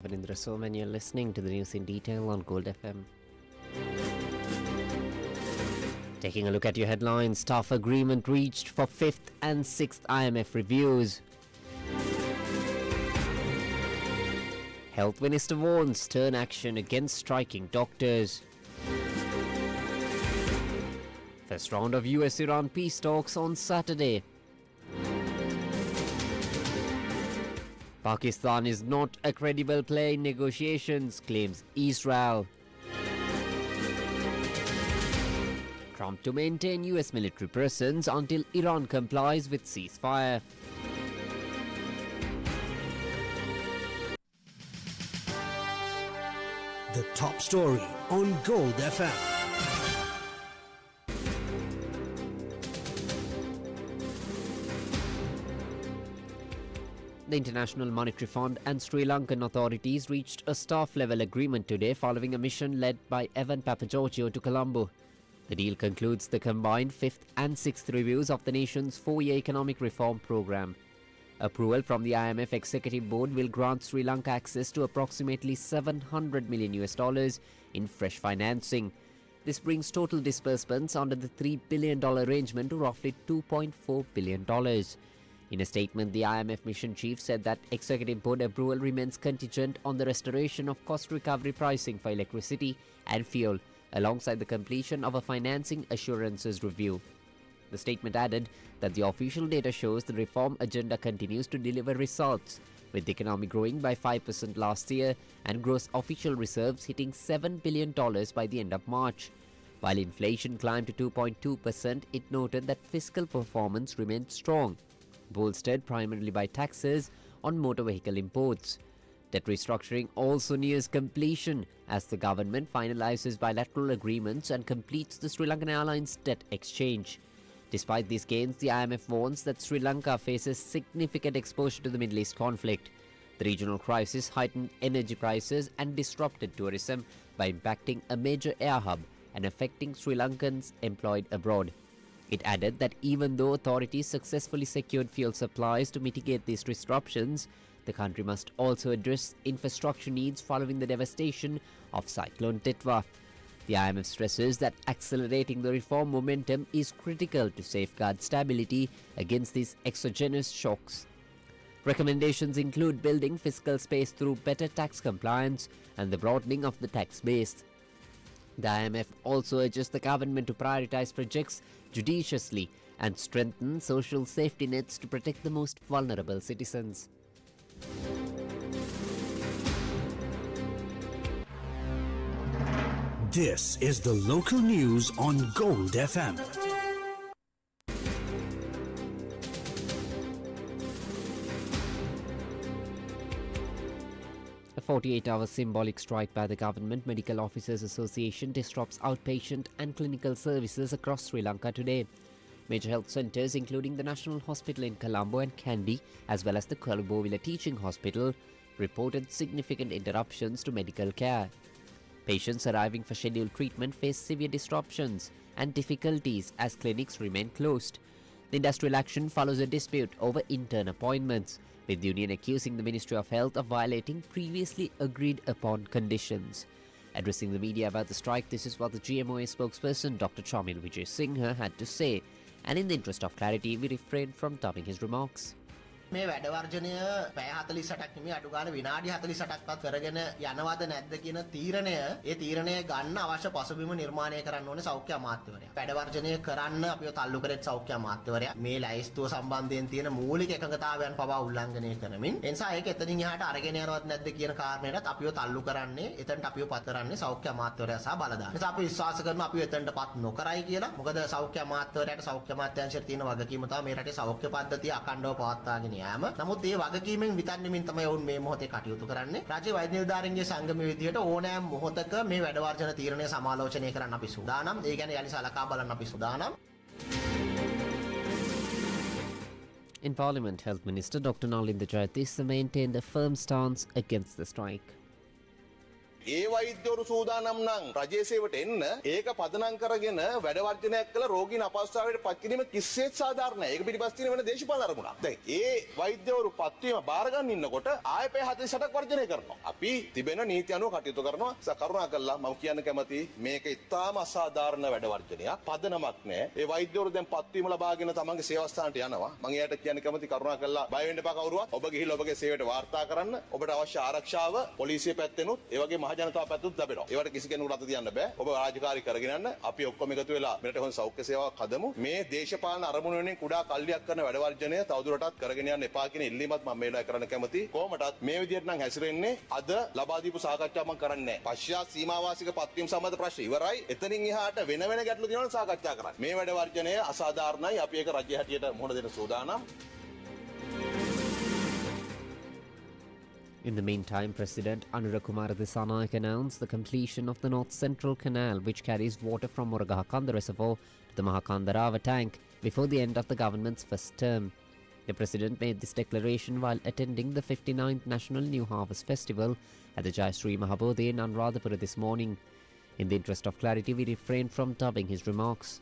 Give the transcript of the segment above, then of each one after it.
Vanindra Som, and you're listening to the news in detail on Gold FM. Taking a look at your headlines, tough agreement reached for 5th and 6th IMF reviews. Health Minister warns stern action against striking doctors. First round of US-Iran peace talks on Saturday. Pakistan is not a credible player in negotiations, claims Israel. Trump to maintain US military presence until Iran complies with ceasefire. The top story on Gold FM. The International Monetary Fund and Sri Lankan authorities reached a staff-level agreement today following a mission led by Evan Papageorgiou to Colombo. The deal concludes the combined 5th and 6th reviews of the nation's 4-year economic reform program. Approval from the IMF Executive Board will grant Sri Lanka access to approximately $700 million in fresh financing. This brings total disbursements under the $3 billion arrangement to roughly $2.4 billion. In a statement, the IMF mission chief said that Executive Board approval remains contingent on the restoration of cost recovery pricing for electricity and fuel, alongside the completion of a financing assurances review. The statement added that the official data shows the reform agenda continues to deliver results, with the economy growing by 5% last year and gross official reserves hitting $7 billion by the end of March. While inflation climbed to 2.2%, it noted that fiscal performance remained strong, bolstered primarily by taxes on motor vehicle imports. Debt restructuring also nears completion as the government finalizes bilateral agreements and completes the Sri Lankan Airlines debt exchange. Despite these gains, the IMF warns that Sri Lanka faces significant exposure to the Middle East conflict. The regional crisis heightened energy prices and disrupted tourism by impacting a major air hub and affecting Sri Lankans employed abroad. It added that even though authorities successfully secured fuel supplies to mitigate these disruptions, the country must also address infrastructure needs following the devastation of Cyclone Titwa. The IMF stresses that accelerating the reform momentum is critical to safeguard stability against these exogenous shocks. Recommendations include building fiscal space through better tax compliance and the broadening of the tax base. The IMF also urges the government to prioritize projects judiciously and strengthen social safety nets to protect the most vulnerable citizens. This is the local news on Gold FM. A 48-hour symbolic strike by the Government Medical Officers Association disrupts outpatient and clinical services across Sri Lanka today. Major health centres including the National Hospital in Colombo and Kandy, as well as the Colombo Teaching Hospital, reported significant interruptions to medical care. Patients arriving for scheduled treatment face severe disruptions and difficulties as clinics remain closed. The industrial action follows a dispute over intern appointments, with the union accusing the Ministry of Health of violating previously agreed upon conditions. Addressing the media about the strike, this is what the GMOA spokesperson Dr. Chamil Vijay Singha had to say, and in the interest of clarity, we refrain from dubbing his remarks. මේ වැඩ වර්ජනය පැය 48ක් නෙමෙයි අඩු ගන්න විනාඩි 48ක්වත් කරගෙන යනවද නැද්ද කියන තීරණය ඒ තීරණය ගන්න අවශ්‍ය පසුබිම නිර්මාණය කරන්න ඕනේ සෞඛ්‍ය අමාත්‍යවරයා. වැඩ වර්ජනය කරන්න අපිව තල්ලු කරෙත් සෞඛ්‍ය අමාත්‍යවරයා. මේ ලයිස්තුව සම්බන්ධයෙන් තියෙන මූලික එකඟතාවයන් පවා උල්ලංඝනය කරමින් ඒ නිසා ඒක එතනින් එහාට අරගෙන යනවද නැද්ද කියන කාරණේට අපිව තල්ලු කරන්නේ එතනට අපිව පත් කරන්නේ සෞඛ්‍ය අමාත්‍යවරයා සහ බලධාරීන්. ඒ නිසා අපි විශ්වාස කරනවා අපිව එතනටපත් නොකරයි කියලා. මොකද සෞඛ්‍ය අමාත්‍යවරයාට සෞඛ්‍ය අමාත්‍යාංශයට තියෙන වගකීම තමයි මේ රටේ සෞඛ්‍ය පද්ධතිය අඛණ්ඩව පවත්වාගෙන නමුත් ඒ වගකීමෙන් විතරනෙමින් තමයි වුන් මේ මොහොතේ කටයුතු කරන්නේ. රාජ්‍ය වෛද්‍ය නිලධාරීන්ගේ සංගමයේ විදියට ඕනෑම මොහොතක මේ වැඩ වර්ජන තීරණය සමාලෝචනය කරන්න අපි සූදානම්. ඒ කියන්නේ යලි සලකා බලන්න අපි සූදානම්. In Parliament, Health Minister Dr. Nalinda Jayatissa maintained a firm stance against the strike. ඒ වෛද්‍යවරු සූදානම් නම් රජයේ සේවයට එන්න ඒක පදනම් කරගෙන වැඩ වර්ජනයක් කළ රෝගීන් අපහසුතාවයට පත් කිරීම කිසිසේත් සාධාරණ නැහැ. ඒක පිටිපස්ස තියෙන වෙන දේශපාලන අරමුණක්. දැන් ඒ වෛද්‍යවරු පත්වීම බාර ගන්න ඉන්නකොට ආයෙ පැය 48ක් වර්ජනය කරනවා. අපි තිබෙන නීති අනුව කටයුතු කරනවා. කරුණාකරලා මම කියන්න කැමතියි මේක ඉතාම අසාධාරණ වැඩ වර්ජනයක්. පදනමක් නැහැ. ඒ වෛද්‍යවරු දැන් පත්වීම ලබාගෙන තමන්ගේ සේවා ස්ථානට යනවා. මම එයාට කියන්න කැමතියි කරුණාකරලා බය වෙන්න එපා කවුරුවත්. ඔබ ගිහිල්ලා ඔබගේ සේවයට වාර්තා කරන්න. ඔබට අවශ්‍ය ආරක්ෂාව පොලිසිය පැත්තෙනුත් ඒ වගේ මහ ජනතාව පැත්තෙනුත් ලැබෙනවා. ඒවට කිසි කෙනෙකුට අත තියන්න බෑ. ඔබ රාජකාරී කරගෙන යන්න. අපි ඔක්කොම එකතු වෙලා මෙරට හොඳ සෞඛ්‍ය සේවාවක් හදමු. මේ දේශපාලන අරමුණු වෙනින් කුඩා කල්ලියක් කරන වැඩ වර්ජනය තවදුරටත් කරගෙන යන්න එපා කියන ඉල්ලීමත් මම මේ වෙලාවේ කරන්න කැමතියි. කොහොමටත් මේ විදිහට නම් හැසිරෙන්නේ අද ලබා දීපු සාකච්ඡාව මම කරන්නේ නැහැ. පශ්චාත් සීමාවාසික පත්වීම සම්බන්ධ ප්‍රශ්න ඉවරයි. එතනින් එහාට වෙන ගැටලු තියෙනවා සාකච්ඡා කරන්න. මේ වැඩ වර්ජනය අසාධාරණයි. අපි ඒක රජය හැටියට මුහුණ දෙන්න සූදානම්. In the meantime, President Anura Kumara Dissanayake announced the completion of the North Central Canal, which carries water from Murugahakanda Reservoir to the Mahakandarava tank before the end of the government's first term. The President made this declaration while attending the 59th National New Harvest Festival at the Jayashree Mahabodhi in Anuradhapura this morning. In the interest of clarity, we refrained from dubbing his remarks.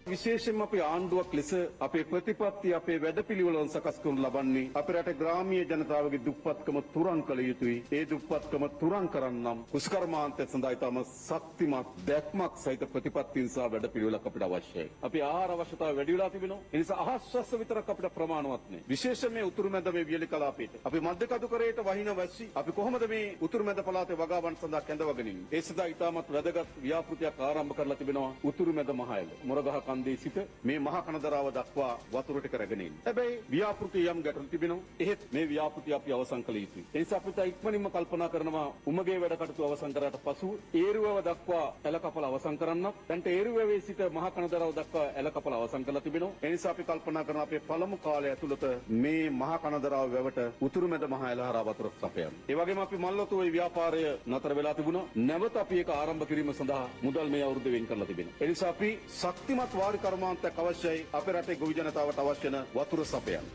විශේෂයෙන්ම අපේ ආණ්ඩුවක් ලෙස අපේ ප්‍රතිපත්ති අපේ වැඩපිළිවෙළවන් සකස් කරනු ලබන්නේ අපේ රටේ ග්‍රාමීය ජනතාවගේ දුප්පත්කම තුරන් කළ යුතුයි. ඒ දුප්පත්කම තුරන් කරන්නම් කුසකර්මාන්තය සඳහා තම ශක්තිමත් දැක්මක් සහිත ප්‍රතිපත්තීන් සහ වැඩපිළිවෙළක් අපිට අවශ්‍යයි. අපි ආහාර අවශ්‍යතාවය වැඩි වෙලා තිබෙනවා. ඒ නිසා අහස්වස්ස විතරක් අපිට ප්‍රමාණවත් නැහැ. විශේෂයෙන් මේ උතුරු මැද මේ වියලි කලාපයට අපි මධ්‍ය කඳුකරයට වහින වැස්සි අපි කොහොමද මේ උතුරු මැද පළාතේ වගාවන් සඳහා කැඳවගෙන ඉන්නේ? ඒ සඳහා ඉතාමත් වැදගත් ව්‍යාපෘතියක් ආරම්භ කරලා තිබෙනවා උතුරු මැද මහයල. මොරගහ කන්දේ සිට මේ මහා කනදරාව දක්වා වතුර ටික රැගෙන ඉන්නේ. හැබැයි ව්‍යාපෘතිය යම් ගැටලු තිබෙනවා. එහෙත් මේ ව්‍යාපෘතිය අපි අවසන් කළ යුතුයි. ඒ නිසා අපිට ඉක්මනින්ම කල්පනා කරනවා උමගේ වැඩ කටයුතු අවසන් කරාට පසු ඒරුවව දක්වා ඇල කපල අවසන් කරන්නත්. දැන් ඒරුවවේ සිට මහා කනදරාව දක්වා ඇල කපල අවසන් කරලා තිබෙනවා. ඒ නිසා අපි කල්පනා කරනවා අපේ පළමු කාලය ඇතුළත මේ මහා කනදරාව වැවට උතුරු මැද මහා ඇලහරා වතුර සපයන්න. ඒ වගේම අපි මල්වතුවේ ව්‍යාපාරය නතර වෙලා තිබුණා. නැවත අපි ඒක ආරම්භ කිරීම සඳහා මුදල් මේ අවුරුද්දේ වෙන් කරලා තිබෙනවා. ඒ නිසා අපි ශක්තිමත් වාරි කර්මාන්තයක් අවශ්‍යයි අපේ රටේ ගොවි ජනතාවට අවශ්‍ය වන වතුර සපයන්න.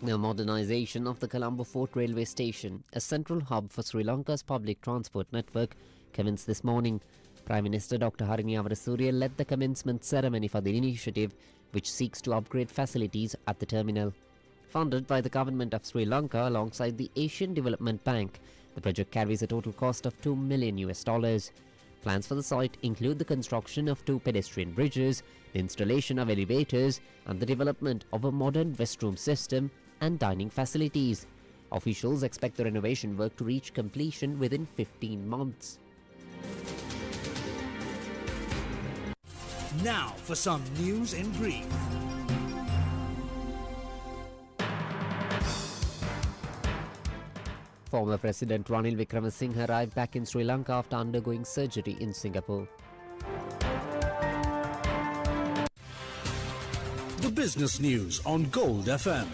The modernisation of the Colombo Fort Railway Station, a central hub for Sri Lanka's public transport network, commenced this morning. Prime Minister Dr. Harini Amarasuriya led the commencement ceremony for the initiative, which seeks to upgrade facilities at the terminal. Funded by the government of Sri Lanka alongside the Asian Development Bank, the project carries a total cost of $2 million. Plans for the site include the construction of 2 pedestrian bridges, the installation of elevators, and the development of a modern restroom system and dining facilities. Officials expect the renovation work to reach completion within 15 months. Now for some news in brief. Former President Ranil Wickremesinghe arrived back in Sri Lanka after undergoing surgery in Singapore. The business news on Gold FM.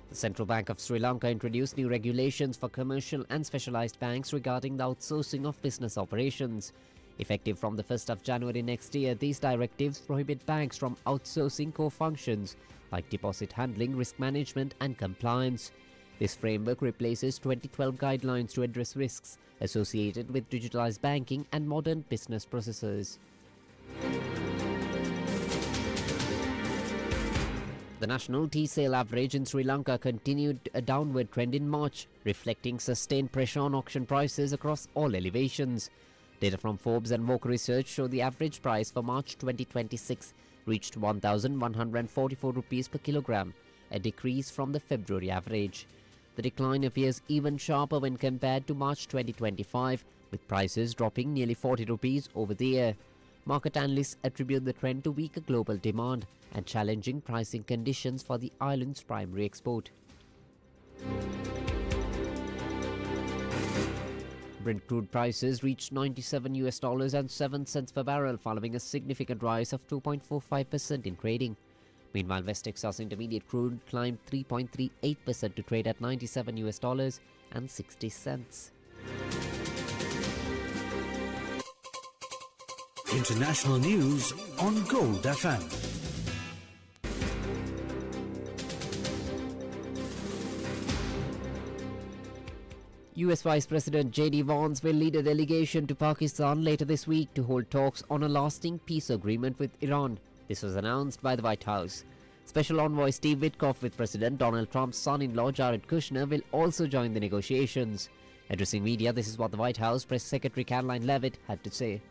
The Central Bank of Sri Lanka introduced new regulations for commercial and specialized banks regarding the outsourcing of business operations. Effective from the 1st of January next year, these directives prohibit banks from outsourcing core functions like deposit handling, risk management and compliance. This framework replaces 2012 guidelines to address risks associated with digitalized banking and modern business processes. The national tea sale average in Sri Lanka continued a downward trend in March, reflecting sustained pressure on auction prices across all elevations. Data from Forbes and Walker Research show the average price for March 2026 reached 1,144 rupees per kilogram, a decrease from the February average. The decline appears even sharper when compared to March 2025, with prices dropping nearly 40 rupees over the year. Market analysts attribute the trend to weaker global demand and challenging pricing conditions for the island's primary export. Brent crude prices reached $97 and 7 cents per barrel, following a significant rise of 2.45% in trading. Meanwhile, West Texas Intermediate crude climbed 3.38% to trade at $97 and 60 cents. International news on Gold FM. US Vice President J.D. Vance will lead a delegation to Pakistan later this week to hold talks on a lasting peace agreement with Iran. This was announced by the White House. Special Envoy Steve Witkoff with President Donald Trump's son-in-law Jared Kushner will also join the negotiations. Addressing media, this is what the White House Press Secretary Caroline Leavitt had to say.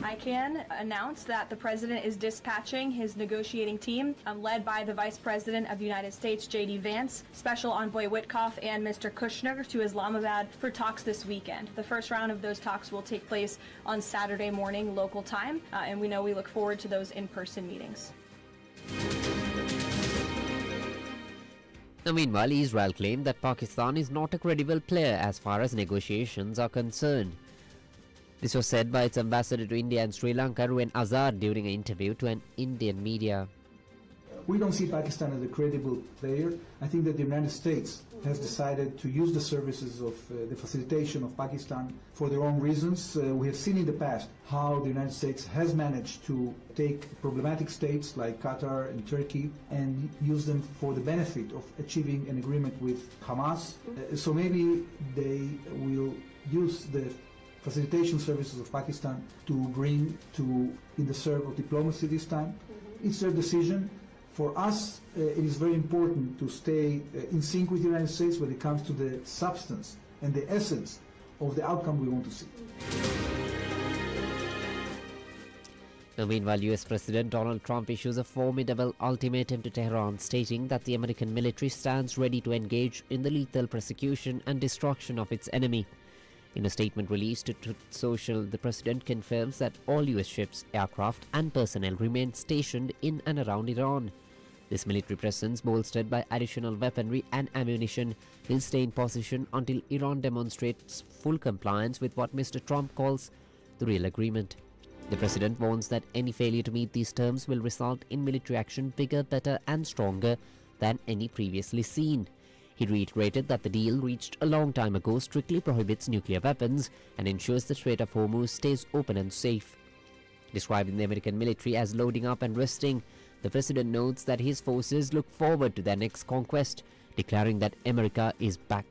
I can announce that the President is dispatching his negotiating team, led by the Vice President of the United States, J.D. Vance, Special Envoy Witkoff, and Mr. Kushner to Islamabad for talks this weekend. The first round of those talks will take place on Saturday morning local time, and we look forward to those in-person meetings. Now, meanwhile, Israel claimed that Pakistan is not a credible player as far as negotiations are concerned. This was said by its ambassador to India and Sri Lanka, Ruwan Azad, during an interview to an Indian media. We don't see Pakistan as a credible player. I think that the United States has decided to use the services of the facilitation of Pakistan for their own reasons. We have seen in the past how the United States has managed to take problematic states like Qatar and Turkey and use them for the benefit of achieving an agreement with Hamas. So maybe they will use the facilitation services of Pakistan to bring in the serve of diplomacy this time. It's their decision. For us, it is very important to stay in sync with the United States when it comes to the substance and the essence of the outcome we want to see. Now, meanwhile, US President Donald Trump issues a formidable ultimatum to Tehran, stating that the American military stands ready to engage in the lethal persecution and destruction of its enemy. In a statement released to Truth Social, the president confirms that all US ships, aircraft and personnel remain stationed in and around Iran. This military presence, bolstered by additional weaponry and ammunition, will stay in position until Iran demonstrates full compliance with what Mr. Trump calls the real agreement. The president warns that any failure to meet these terms will result in military action bigger, better and stronger than any previously seen. He reiterated that the deal reached a long time ago strictly prohibits nuclear weapons and ensures the Strait of Hormuz stays open and safe. Describing the American military as loading up and resting, the president notes that his forces look forward to their next conquest, declaring that America is back.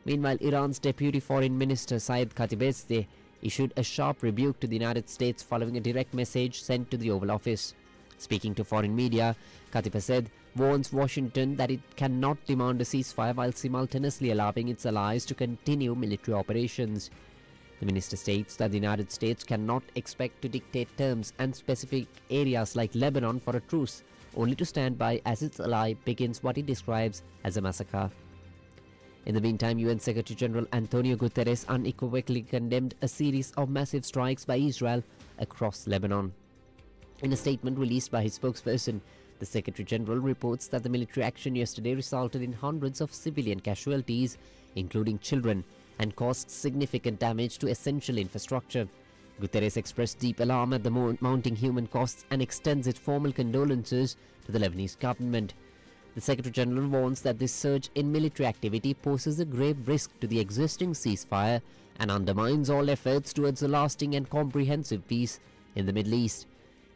Meanwhile, Iran's Deputy Foreign Minister Saeed Khatibzadeh issued a sharp rebuke to the United States following a direct message sent to the Oval Office. Speaking to foreign media, Khatibzadeh warns Washington that it cannot demand a ceasefire while simultaneously allowing its allies to continue military operations. The minister states that the United States cannot expect to dictate terms and specific areas like Lebanon for a truce, only to stand by as its ally begins what he describes as a massacre. In the meantime, UN Secretary General Antonio Guterres unequivocally condemned a series of massive strikes by Israel across Lebanon. In a statement released by his spokesperson, the Secretary General reports that the military action yesterday resulted in hundreds of civilian casualties, including children, and caused significant damage to essential infrastructure. Guterres expressed deep alarm at the mounting human costs and extends its formal condolences to the Lebanese government. The Secretary General warns that this surge in military activity poses a grave risk to the existing ceasefire and undermines all efforts towards a lasting and comprehensive peace in the Middle East.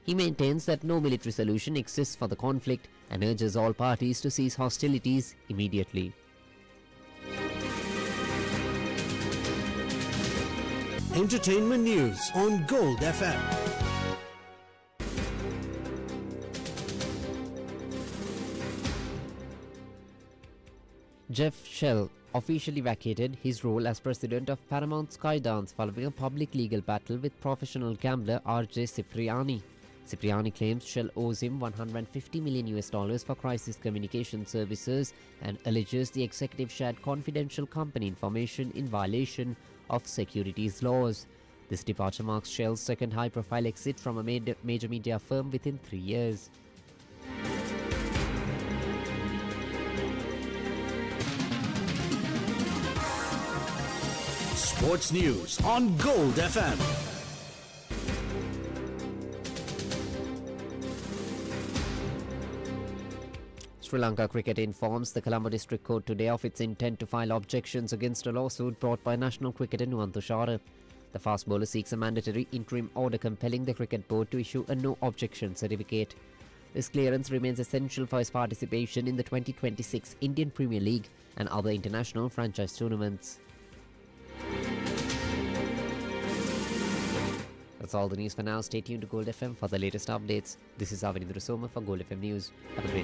He maintains that no military solution exists for the conflict and urges all parties to cease hostilities immediately. Entertainment news on Gold FM. Jeff Shell officially vacated his role as president of Paramount Skydance following a public legal battle with professional gambler RJ Cipriani. Cipriani claims Shell owes him $150 million for crisis communication services and alleges the executive shared confidential company information in violation of securities laws. This departure marks Shell's second high-profile exit from a major media firm within 3 years. Sports news on Gold FM. Sri Lanka Cricket informs the Colombo District Court today of its intent to file objections against a lawsuit brought by national cricketer Nuwan Tushara. The fast bowler seeks a mandatory interim order compelling the cricket board to issue a no objection certificate. This clearance remains essential for his participation in the 2026 Indian Premier League and other international franchise tournaments. That's all the news for now. Stay tuned to Gold FM for the latest updates. This is Avinindra Soma for Gold FM News. Have a great day.